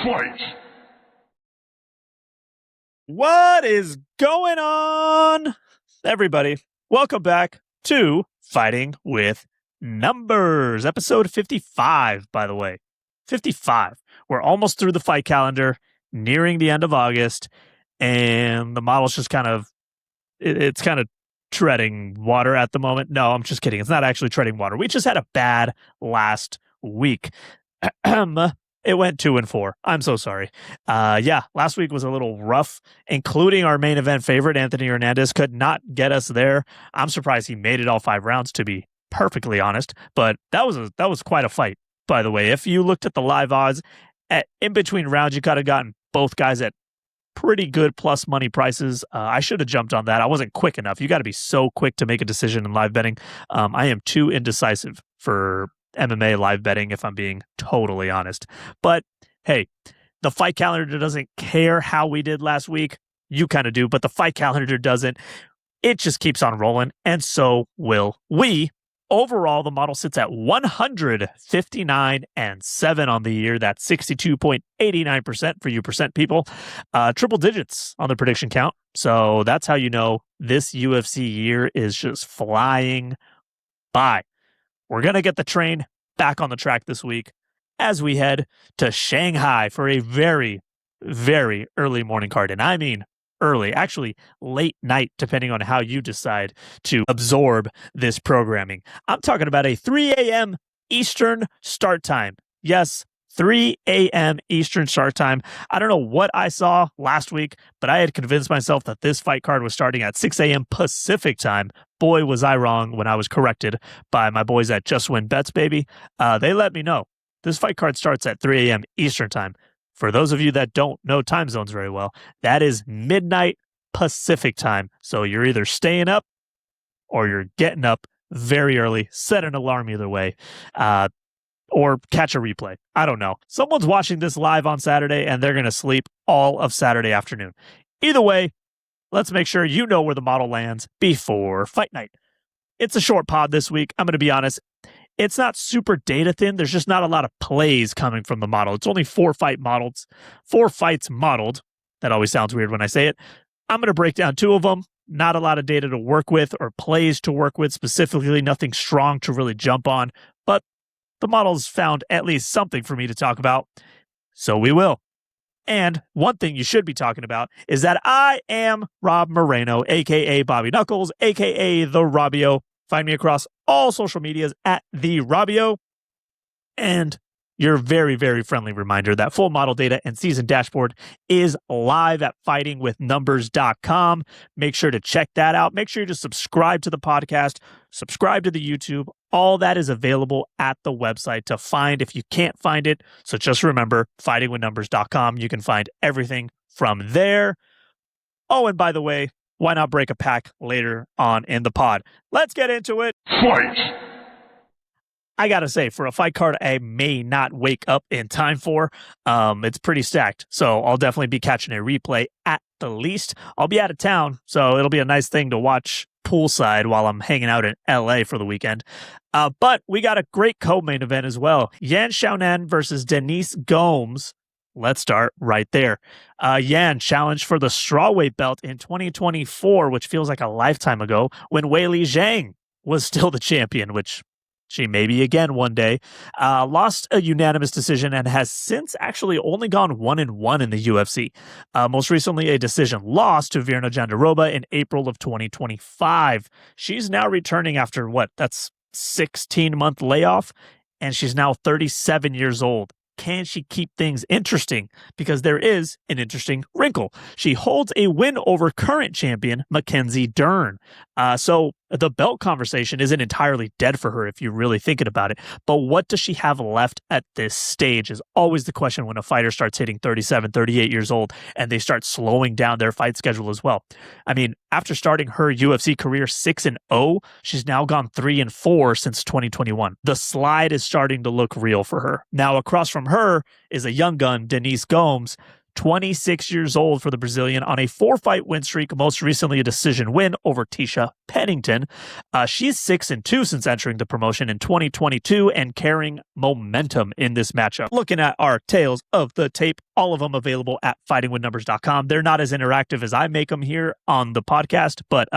Fight! What is going on, everybody? Welcome back to Fighting with Numbers, episode 55, by the way. 55. We're almost through the fight calendar, nearing the end of August, and the model's just it's kind of treading water at the moment. No, I'm just kidding. It's not actually treading water. We just had a bad last week. It went 2-4. I'm so sorry. Last week was a little rough, including our main event favorite, Anthony Hernandez, could not get us there. I'm surprised he made it all 5 rounds, to be perfectly honest. But that was quite a fight, by the way. If you looked at the live odds, in between rounds, you could have gotten both guys at pretty good plus money prices. I should have jumped on that. I wasn't quick enough. You got to be so quick to make a decision in live betting. I am too indecisive for MMA live betting, if I'm being totally honest. But hey, the fight calendar doesn't care how we did last week. You kind of do, but the fight calendar doesn't. It just keeps on rolling, and so will we. Overall, the model sits at 159-7 on the year. That's 62.89% for you percent people. Triple digits on the prediction count. So that's how you know this UFC year is just flying by. We're going to get the train back on the track this week as we head to Shanghai for a very, very early morning card. And I mean early, actually late night, depending on how you decide to absorb this programming. I'm talking about a 3 a.m. Eastern start time. Yes, 3 a.m. Eastern start time. I don't know what I saw last week, but I had convinced myself that this fight card was starting at 6 a.m. Pacific time. Boy, was I wrong when I was corrected by my boys at Just Win Bets, baby. They let me know. This fight card starts at 3 a.m. Eastern time. For those of you that don't know time zones very well, that is midnight Pacific time. So you're either staying up or you're getting up very early. Set an alarm either way. Or catch a replay. I don't know. Someone's watching this live on Saturday and they're going to sleep all of Saturday afternoon. Either way, let's make sure you know where the model lands before fight night. It's a short pod this week. I'm going to be honest. It's not super data thin. There's just not a lot of plays coming from the model. It's only 4 fights modeled. That always sounds weird when I say it. I'm going to break down 2 of them. Not a lot of data to work with or plays to work with specifically. Nothing strong to really jump on. But the model's found at least something for me to talk about. So we will. And one thing you should be talking about is that I am Rob Moreno, a.k.a. Bobby Knuckles, a.k.a. The Robbio. Find me across all social medias at The Robbio. And your very, very friendly reminder that full model data and season dashboard is live at fightingwithnumbers.com. Make sure to check that out. Make sure you just subscribe to the podcast, subscribe to the YouTube. All that is available at the website to find if you can't find it. So just remember, fightingwithnumbers.com. You can find everything from there. Oh, and by the way, why not break a pack later on in the pod? Let's get into it. Fight! I got to say, for a fight card I may not wake up in time for, it's pretty stacked. So I'll definitely be catching a replay at the least. I'll be out of town, so it'll be a nice thing to watch poolside while I'm hanging out in LA for the weekend. But we got a great co-main event as well. Yan Xiaonan versus Denise Gomes. Let's start right there. Yan challenged for the strawweight belt in 2024, which feels like a lifetime ago, when Weili Zhang was still the champion, which she may be again one day. Lost a unanimous decision and has since actually only gone 1-1 in the UFC. Most recently, a decision loss to Virna Jandiroba in April of 2025. She's now returning after that's 16-month layoff, and she's now 37 years old. Can she keep things interesting? Because there is an interesting wrinkle. She holds a win over current champion Mackenzie Dern. So the belt conversation isn't entirely dead for her if you're really thinking about it. But what does she have left at this stage is always the question when a fighter starts hitting 37, 38 years old and they start slowing down their fight schedule as well. I mean, after starting her UFC career 6-0, she's now gone 3-4 since 2021. The slide is starting to look real for her. Now, across from her is a young gun, Denise Gomes, 26 years old for the Brazilian on a 4-fight win streak, most recently a decision win over Tisha Pennington. She's 6-2 since entering the promotion in 2022 and carrying momentum in this matchup. Looking at our tales of the tape, all of them available at fightingwithnumbers.com. They're not as interactive as I make them here on the podcast, but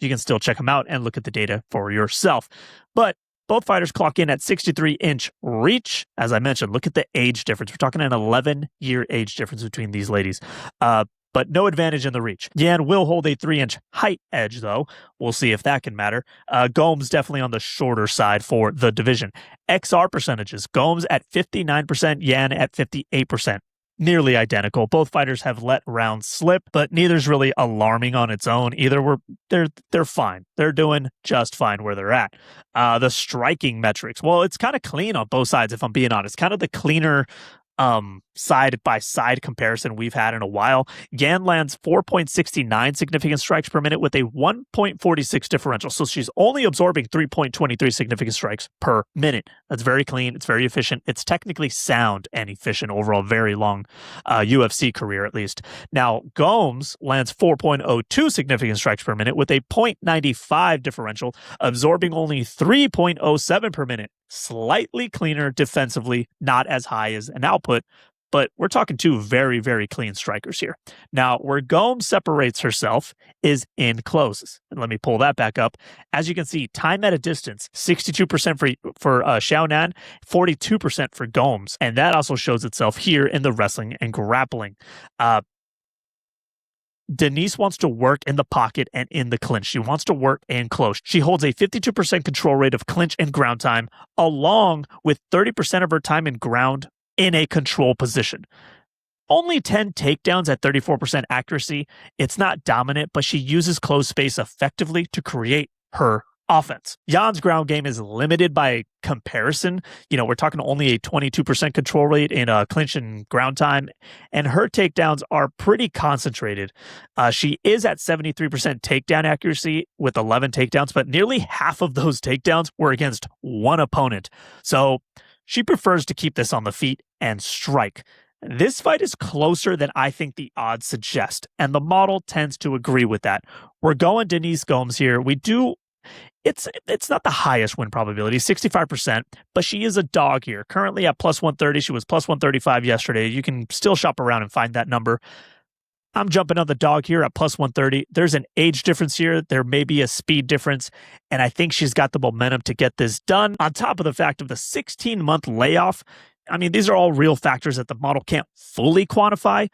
you can still check them out and look at the data for yourself. But both fighters clock in at 63-inch reach. As I mentioned, look at the age difference. We're talking an 11-year age difference between these ladies. But no advantage in the reach. Yan will hold a 3-inch height edge, though. We'll see if that can matter. Gomes definitely on the shorter side for the division. XR percentages. Gomes at 59%, Yan at 58%. Nearly identical. Both fighters have let rounds slip, but neither's really alarming on its own. Either they're fine. They're doing just fine where they're at. The striking metrics. Well, it's kind of clean on both sides, if I'm being honest. Kind of the cleaner side by side comparison we've had in a while. Yan lands 4.69 significant strikes per minute with a 1.46 differential. So she's only absorbing 3.23 significant strikes per minute. That's very clean. It's very efficient. It's technically sound and efficient over a very long UFC career, at least. Now, Gomes lands 4.02 significant strikes per minute with a 0.95 differential, absorbing only 3.07 per minute. Slightly cleaner defensively, not as high as an output, but we're talking two very, very clean strikers here. Now, where Gomes separates herself is in closes. And let me pull that back up. As you can see, time at a distance, 62% for Xiaonan, 42% for Gomes. And that also shows itself here in the wrestling and grappling. Denise wants to work in the pocket and in the clinch. She wants to work and close. She holds a 52% control rate of clinch and ground time, along with 30% of her time in ground in a control position. Only 10 takedowns at 34% accuracy. It's not dominant, but she uses closed space effectively to create her offense. Jan's ground game is limited by comparison. We're talking only a 22% control rate in clinch and ground time, and her takedowns are pretty concentrated. She is at 73% takedown accuracy with 11 takedowns, but nearly half of those takedowns were against one opponent. So she prefers to keep this on the feet and strike. This fight is closer than I think the odds suggest, and the model tends to agree with that. We're going Denise Gomes here. It's not the highest win probability, 65%, but she is a dog here. Currently at plus 130. She was plus 135 yesterday. You can still shop around and find that number. I'm jumping on the dog here at plus 130. There's an age difference here. There may be a speed difference, and I think she's got the momentum to get this done. On top of the fact of the 16-month layoff, I mean, these are all real factors that the model can't fully quantify.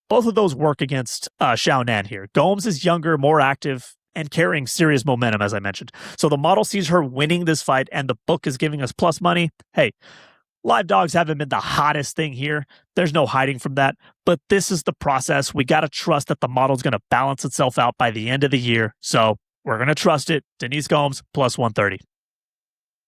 Both of those work against Xiaonan here. Gomes is younger, more active, and carrying serious momentum, as I mentioned. So the model sees her winning this fight, and the book is giving us plus money. Hey, live dogs haven't been the hottest thing here. There's no hiding from that. But this is the process. We got to trust that the model's going to balance itself out by the end of the year. So we're going to trust it. Denise Gomes, plus 130.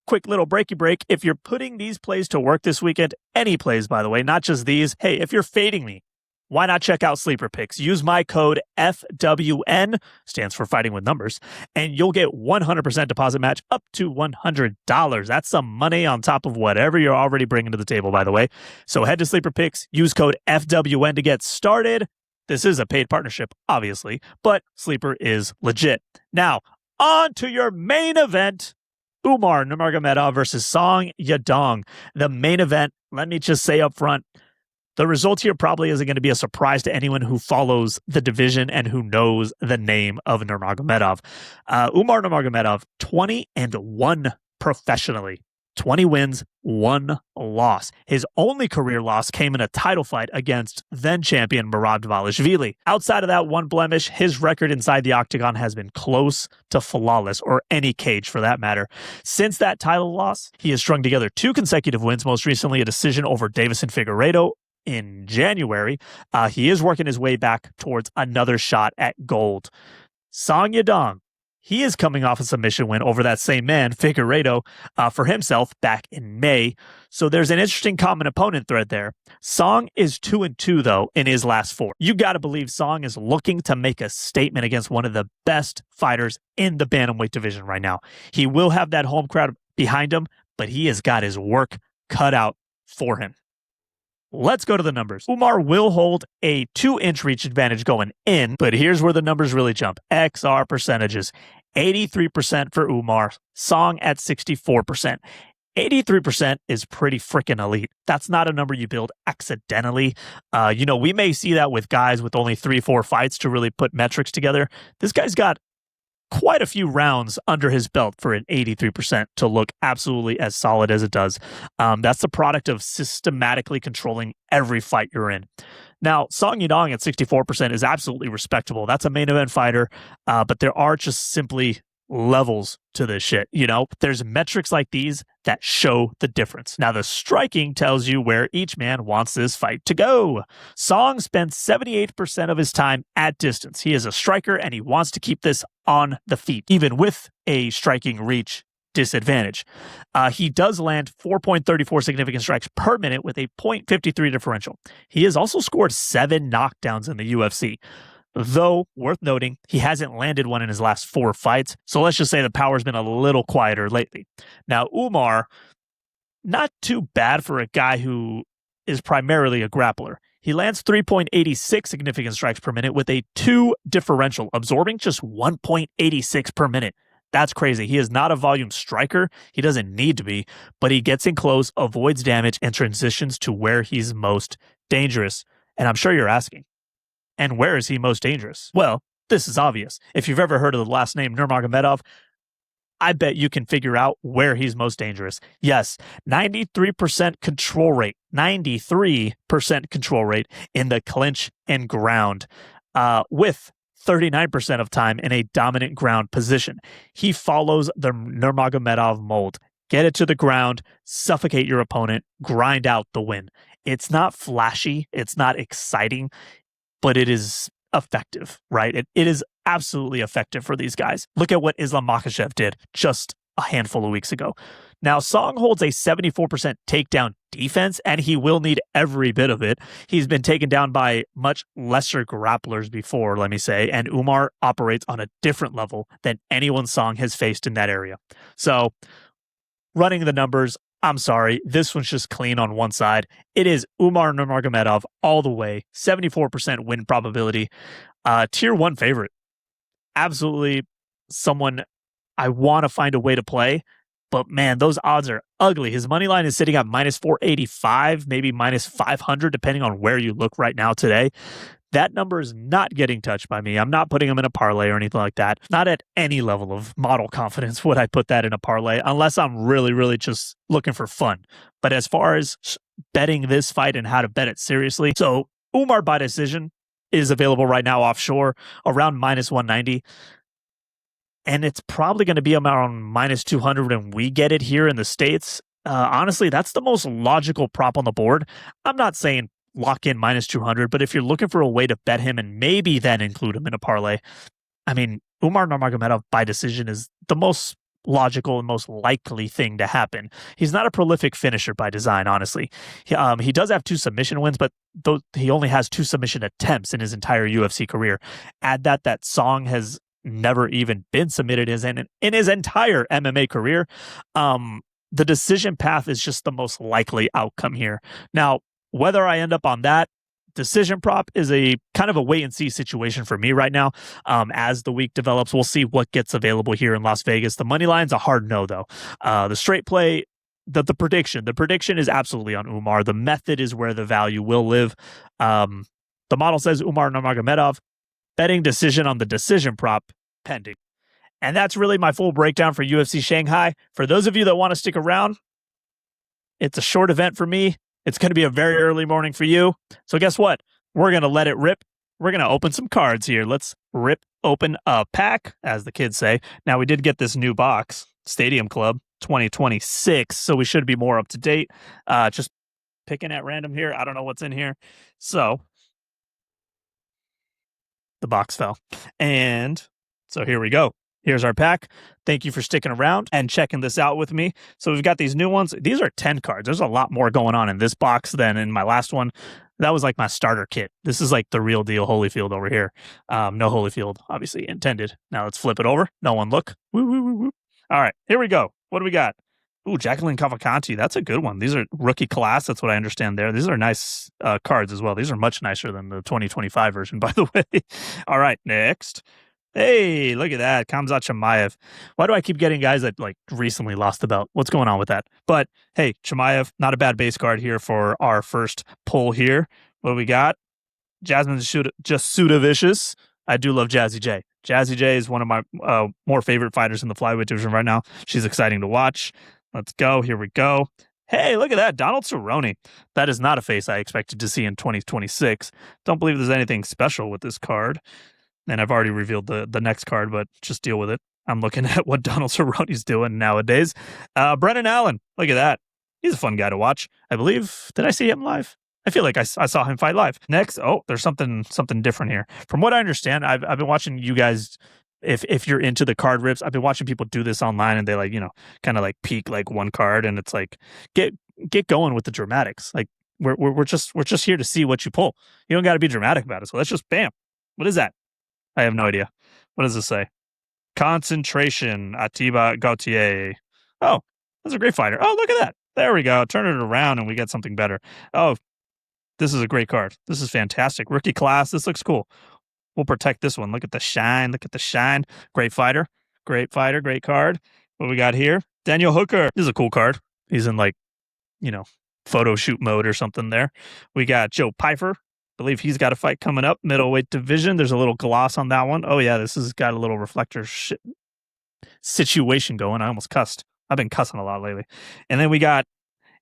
Quick little breaky break. If you're putting these plays to work this weekend, any plays, by the way, not just these. Hey, if you're fading me, why not check out Sleeper Picks? Use my code FWN, stands for Fighting with Numbers, and you'll get 100% deposit match up to $100. That's some money on top of whatever you're already bringing to the table, by the way. So head to Sleeper Picks, use code FWN to get started. This is a paid partnership, obviously, but Sleeper is legit. Now, on to your main event. Umar Nurmagomedov versus Song Yadong. The main event, let me just say up front, the result here probably isn't going to be a surprise to anyone who follows the division and who knows the name of Nurmagomedov. Umar Nurmagomedov, 20-1 professionally. 20 wins, 1 loss. His only career loss came in a title fight against then-champion Murad Outside of that one blemish, his record inside the octagon has been close to flawless, or any cage for that matter. Since that title loss, he has strung together 2 consecutive wins, most recently a decision over Davison Figueiredo in January. He is working his way back towards another shot at gold. Song Yadong, he is coming off a submission win over that same man, Figueiredo, for himself back in May. So there's an interesting common opponent thread there. Song is 2-2, though, in his last 4. You got to believe Song is looking to make a statement against one of the best fighters in the bantamweight division right now. He will have that home crowd behind him, but he has got his work cut out for him. let's go to the numbers. Umar will hold a 2-inch reach advantage going in, but here's where the numbers really jump. XR percentages. 83% for Umar, Song at 64%. 83% is pretty freaking elite. That's not a number you build accidentally. We may see that with guys with only 3-4 fights to really put metrics together. This guy's got quite a few rounds under his belt for an 83% to look absolutely as solid as it does. That's the product of systematically controlling every fight you're in. Now, Song Yadong at 64% is absolutely respectable. That's a main event fighter, but there are just simply levels to this shit. There's metrics like these that show the difference. Now, the striking tells you where each man wants this fight to go. Song spends 78% of his time at distance. He is a striker and he wants to keep this on the feet, even with a striking reach disadvantage. He does land 4.34 significant strikes per minute with a 0.53 differential. He has also scored 7 knockdowns in the UFC. Though, worth noting, he hasn't landed one in his last 4 fights, so let's just say the power's been a little quieter lately. Now, Umar, not too bad for a guy who is primarily a grappler. He lands 3.86 significant strikes per minute with a 2 differential, absorbing just 1.86 per minute. That's crazy. He is not a volume striker. He doesn't need to be, but he gets in close, avoids damage, and transitions to where he's most dangerous. And I'm sure you're asking, and where is he most dangerous? Well, this is obvious. If you've ever heard of the last name Nurmargomedov, I bet you can figure out where he's most dangerous. Yes, 93% control rate. 93% control rate in the clinch and ground, with 39% of time in a dominant ground position. He follows the Nurmargomedov mold. Get it to the ground, suffocate your opponent, grind out the win. It's not flashy. It's not exciting, but it is effective, right? It is absolutely effective for these guys. Look at what Islam Makhachev did just a handful of weeks ago. Now, Song holds a 74% takedown defense, and he will need every bit of it. He's been taken down by much lesser grapplers before, let me say, and Umar operates on a different level than anyone Song has faced in that area. So, running the numbers, I'm sorry, this one's just clean on one side. It is Umar Nurmagomedov all the way, 74% win probability. Tier 1 favorite. Absolutely someone I want to find a way to play, but man, those odds are ugly. His money line is sitting at minus 485, maybe minus 500, depending on where you look right now today. That number is not getting touched by me. I'm not putting him in a parlay or anything like that. Not at any level of model confidence would I put that in a parlay, unless I'm really, really just looking for fun. But as far as betting this fight and how to bet it seriously, so Umar by decision is available right now offshore around minus 190. And it's probably going to be around minus 200 when we get it here in the States. Honestly, that's the most logical prop on the board. I'm not saying lock in minus 200, but if you're looking for a way to bet him and maybe then include him in a parlay, I mean, Umar Nurmagomedov by decision is the most logical and most likely thing to happen. He's not a prolific finisher by design, honestly. He does have 2 submission wins, but he only has 2 submission attempts in his entire UFC career. Add that Song has never even been submitted in his entire MMA career. The decision path is just the most likely outcome here. Now, whether I end up on that decision prop is a kind of a wait and see situation for me right now. As the week develops, we'll see what gets available here in Las Vegas. The money line's a hard no, though. The straight play, the prediction is absolutely on Umar. The method is where the value will live. The model says Umar Nurmagomedov. Betting decision on the decision prop pending. And that's really my full breakdown for UFC Shanghai. For those of you that want to stick around, it's a short event for me. It's going to be a very early morning for you. So guess what? We're going to let it rip. We're going to open some cards here. Let's rip open a pack, as the kids say. Now, we did get this new box, Stadium Club 2026, so we should be more up to date. Just picking at random here. I don't know what's in here. So the box fell. And so here we go. Here's our pack. Thank you for sticking around and checking this out with me. So we've got these new ones. These are 10 cards. There's a lot more going on in this box than in my last one. That was like my starter kit. This is like the real deal Holyfield over here. No Holyfield, obviously, intended. Now let's flip it over. No one look. Woo, woo, woo, woo. All right, here we go. What do we got? Ooh, Jacqueline Cavalcanti. That's a good one. These are rookie class. That's what I understand there. These are nice cards as well. These are much nicer than the 2025 version, by the way. All right, next. Hey, look at that. Khamzat Chimaev. Why do I keep getting guys that like recently lost the belt? What's going on with that? But hey, Chimaev, not a bad base card here for our first pull here. What do we got? Jasmine Jasudavicius. I do love Jazzy J. Jazzy J is one of my more favorite fighters in the flyweight division right now. She's exciting to watch. Let's go. Here we go. Hey, look at that. Donald Cerrone. That is not a face I expected to see in 2026. Don't believe there's anything special with this card. And I've already revealed the next card, but just deal with it. I'm looking at what Donald Cerrone's doing nowadays. Brennan Allen. Look at that. He's a fun guy to watch. I believe, did I see him live? I feel like I saw him fight live. Next, there's something different here. From what I understand, I've been watching you guys. If you're into the card rips, I've been watching people do this online, and they like kind of like peek like one card, and it's like get going with the dramatics. Like we're just here to see what you pull. You don't got to be dramatic about it. So let's just bam. What is that? I have no idea. What does this say? Concentration. Atiba Gautier. Oh, that's a great fighter. Oh, look at that. There we go. Turn it around, and we get something better. Oh. This is a great card. This is fantastic. Rookie class. This looks cool. We'll protect this one. Look at the shine. Look at the shine. Great fighter. Great fighter. Great card. What we got here? Daniel Hooker. This is a cool card. He's in like, photo shoot mode or something there. We got Joe Pyfer. I believe he's got a fight coming up. Middleweight division. There's a little gloss on that one. Oh, yeah. This has got a little reflector situation going. I almost cussed. I've been cussing a lot lately. And then we got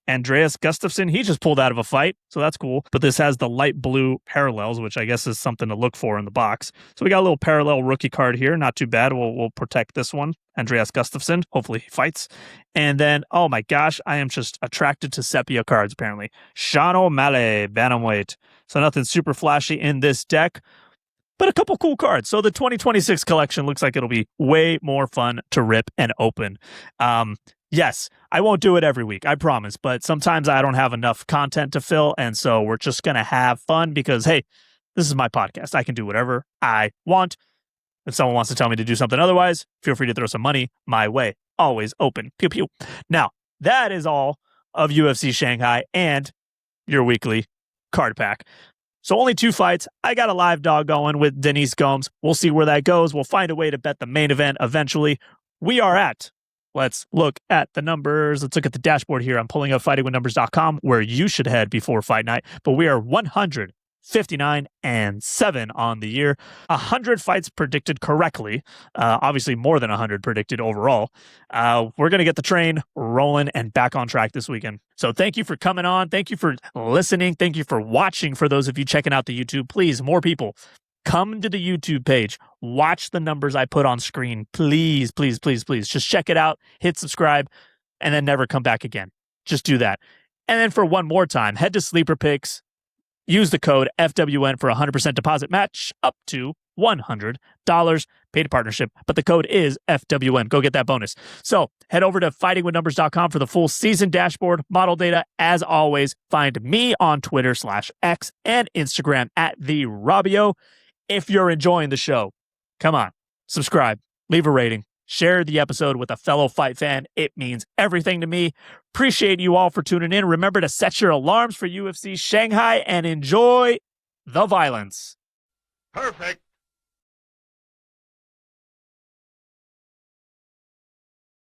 Andreas Gustafsson. He just pulled out of a fight, so that's cool. But this has the light blue parallels, which I guess is something to look for in the box. So we got a little parallel rookie card here. Not too bad. We'll protect this one. Andreas Gustafsson. Hopefully he fights. And then, oh my gosh, I am just attracted to sepia cards, apparently. Sean O'Malley, bantamweight. So nothing super flashy in this deck, but a couple cool cards. So the 2026 collection looks like it'll be way more fun to rip and open. Yes, I won't do it every week, I promise, but sometimes I don't have enough content to fill, and so we're just going to have fun because, hey, this is my podcast. I can do whatever I want. If someone wants to tell me to do something otherwise, feel free to throw some money my way. Always open. Pew, pew. Now, that is all of UFC Shanghai and your weekly card pack. So only 2 fights. I got a live dog going with Denise Gomes. We'll see where that goes. We'll find a way to bet the main event eventually. We are at... Let's look at the numbers. Let's look at the dashboard here. I'm pulling up fightingwithnumbers.com where you should head before fight night. But we are 159-7 on the year. 100 fights predicted correctly. Obviously more than 100 predicted overall. We're going to get the train rolling and back on track this weekend. So thank you for coming on. Thank you for listening. Thank you for watching. For those of you checking out the YouTube, please, more people. Come to the YouTube page. Watch the numbers I put on screen. Please, please, please, please. Just check it out. Hit subscribe. And then never come back again. Just do that. And then for one more time, head to Sleeper Picks. Use the code FWN for a 100% deposit match up to $100. Paid partnership. But the code is FWN. Go get that bonus. So head over to fightingwithnumbers.com for the full season dashboard, model data. As always, find me on Twitter /X and Instagram @TheRobbio. If you're enjoying the show, come on, subscribe, leave a rating, share the episode with a fellow fight fan. It means everything to me. Appreciate you all for tuning in. Remember to set your alarms for UFC Shanghai and enjoy the violence. Perfect.